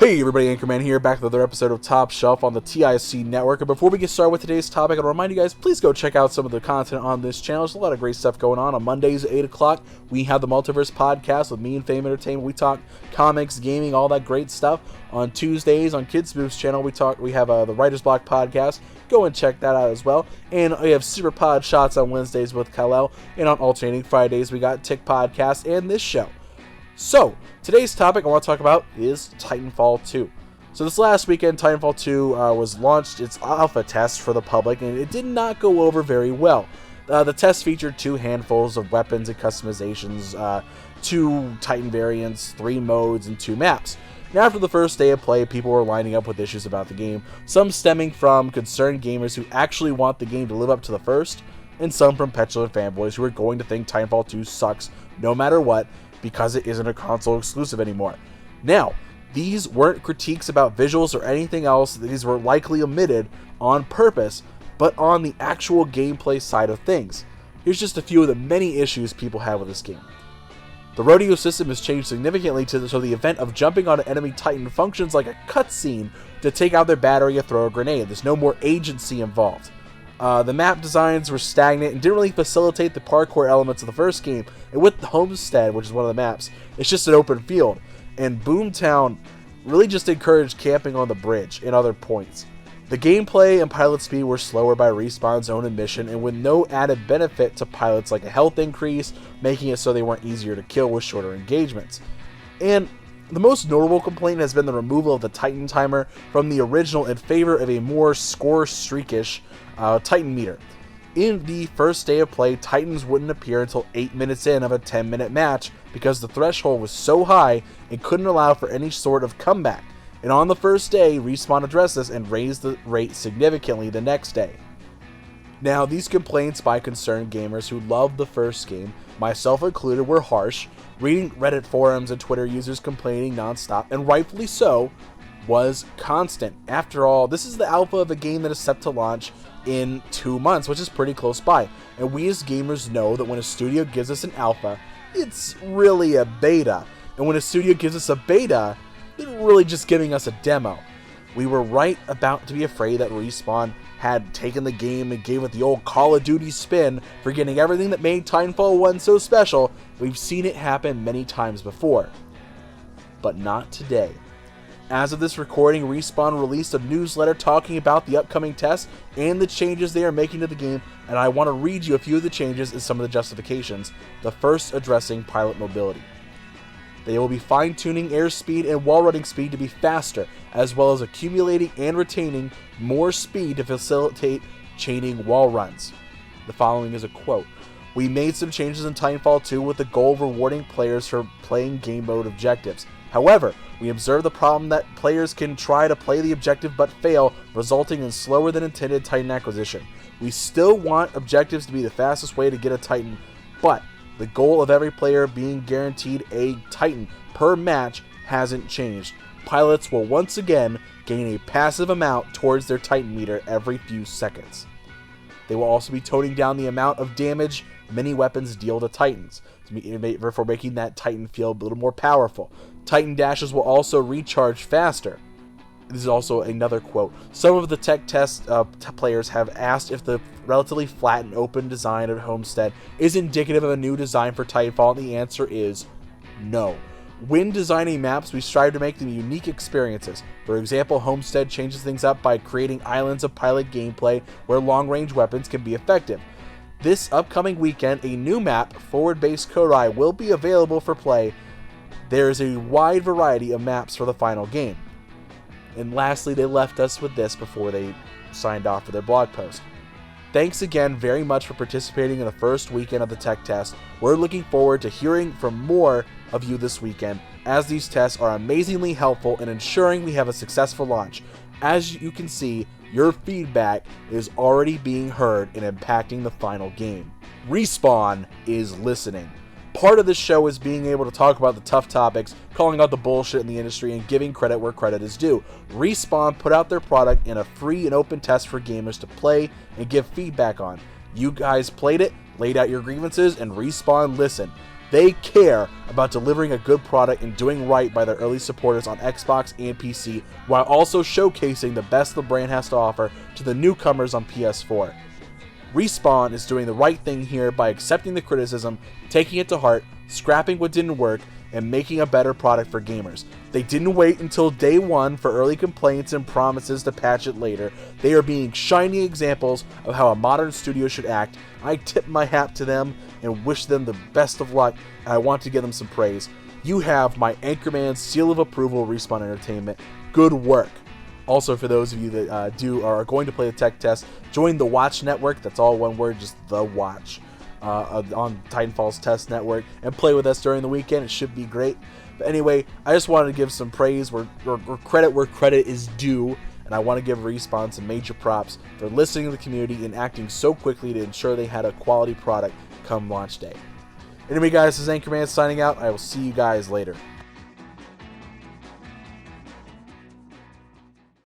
Hey everybody, Anchorman here, back with another episode of Top Shelf on the TIC Network. And before we get started with today's topic, I'll remind you guys, please go check out some of the content on this channel. There's a lot of great stuff going on. On Mondays at 8 o'clock, we have the Multiverse Podcast with me and Fame Entertainment. We talk comics, gaming, all that great stuff. On Tuesdays, on Kids Moves channel, we have the Writer's Block Podcast. Go and check that out as well. And we have Super Pod Shots on Wednesdays with Kal-El. And on alternating Fridays, we got Tick Podcast and this show. So, today's topic I want to talk about is Titanfall 2. So this last weekend, Titanfall 2 was launched its alpha test for the public, and it did not go over very well. The test featured 2 handfuls of weapons and customizations, 2 Titan variants, 3 modes, and 2 maps. And after the first day of play, people were lining up with issues about the game, some stemming from concerned gamers who actually want the game to live up to the first, and some from petulant fanboys who are going to think Titanfall 2 sucks no matter what, because it isn't a console exclusive anymore. Now, these weren't critiques about visuals or anything else. These were likely omitted on purpose, but on the actual gameplay side of things. Here's just a few of the many issues people have with this game. The rodeo system has changed significantly so the event of jumping on an enemy Titan functions like a cutscene to take out their battery or throw a grenade. There's no more agency involved. The map designs were stagnant and didn't really facilitate the parkour elements of the first game. And with the Homestead, which is one of the maps, it's just an open field. And Boomtown really just encouraged camping on the bridge and other points. The gameplay and pilot speed were slower by Respawn's own admission, and with no added benefit to pilots like a health increase, making it so they weren't easier to kill with shorter engagements. And the most notable complaint has been the removal of the Titan timer from the original in favor of a more score-streakish Titan meter. In the first day of play, Titans wouldn't appear until 8 minutes in of a 10-minute match because the threshold was so high it couldn't allow for any sort of comeback. And on the first day, Respawn addressed this and raised the rate significantly the next day. Now, these complaints by concerned gamers who loved the first game, myself included, were harsh. Reading Reddit forums and Twitter users complaining nonstop, and rightfully so, was constant. After all, this is the alpha of a game that is set to launch in 2 months, which is pretty close by. And we as gamers know that when a studio gives us an alpha, it's really a beta. And when a studio gives us a beta, they're really just giving us a demo. We were right about to be afraid that Respawn had taken the game and gave it the old Call of Duty spin, forgetting everything that made Titanfall 1 so special. We've seen it happen many times before. But not today. As of this recording, Respawn released a newsletter talking about the upcoming test and the changes they are making to the game, and I want to read you a few of the changes and some of the justifications, the first addressing pilot mobility. They will be fine-tuning airspeed and wall-running speed to be faster, as well as accumulating and retaining more speed to facilitate chaining wall runs. The following is a quote. "We made some changes in Titanfall 2 with the goal of rewarding players for playing game mode objectives. However, we observe the problem that players can try to play the objective but fail, resulting in slower than intended Titan acquisition. We still want objectives to be the fastest way to get a Titan, but the goal of every player being guaranteed a Titan per match hasn't changed. Pilots will once again gain a passive amount towards their Titan meter every few seconds. They will also be toning down the amount of damage many weapons deal to Titans, for making that Titan feel a little more powerful. Titan dashes will also recharge faster." This is also another quote. "Some of the tech test players have asked if the relatively flat and open design of Homestead is indicative of a new design for Titanfall, and the answer is no. When designing maps, we strive to make them unique experiences. For example, Homestead changes things up by creating islands of pilot gameplay where long-range weapons can be effective. This upcoming weekend, a new map, Forward-Based Kodai, will be available for play. There is a wide variety of maps for the final game." And lastly, they left us with this before they signed off for their blog post. "Thanks again very much for participating in the first weekend of the tech test. We're looking forward to hearing from more of you this weekend, as these tests are amazingly helpful in ensuring we have a successful launch. As you can see, your feedback is already being heard and impacting the final game. Respawn is listening. Part of this show is being able to talk about the tough topics, calling out the bullshit in the industry, and giving credit where credit is due. Respawn put out their product in a free and open test for gamers to play and give feedback on. You guys played it, laid out your grievances, and Respawn listened. They care about delivering a good product and doing right by their early supporters on Xbox and PC, while also showcasing the best the brand has to offer to the newcomers on PS4. Respawn is doing the right thing here by accepting the criticism, taking it to heart, scrapping what didn't work, and making a better product for gamers. They didn't wait until day one for early complaints and promises to patch it later. They are being shining examples of how a modern studio should act. I tip my hat to them and wish them the best of luck, and I want to give them some praise. You have my Anchorman seal of approval, Respawn Entertainment. Good work. Also, for those of you that are going to play the tech test, join the Watch Network. That's all one word, just the Watch. On Titanfall's test network, and play with us during the weekend. It should be great. But anyway, I just wanted to give some praise or credit where credit is due, and I want to give Respawn some major props for listening to the community and acting so quickly to ensure they had a quality product come launch day. Anyway, guys, this is Anchorman signing out. I will see you guys later.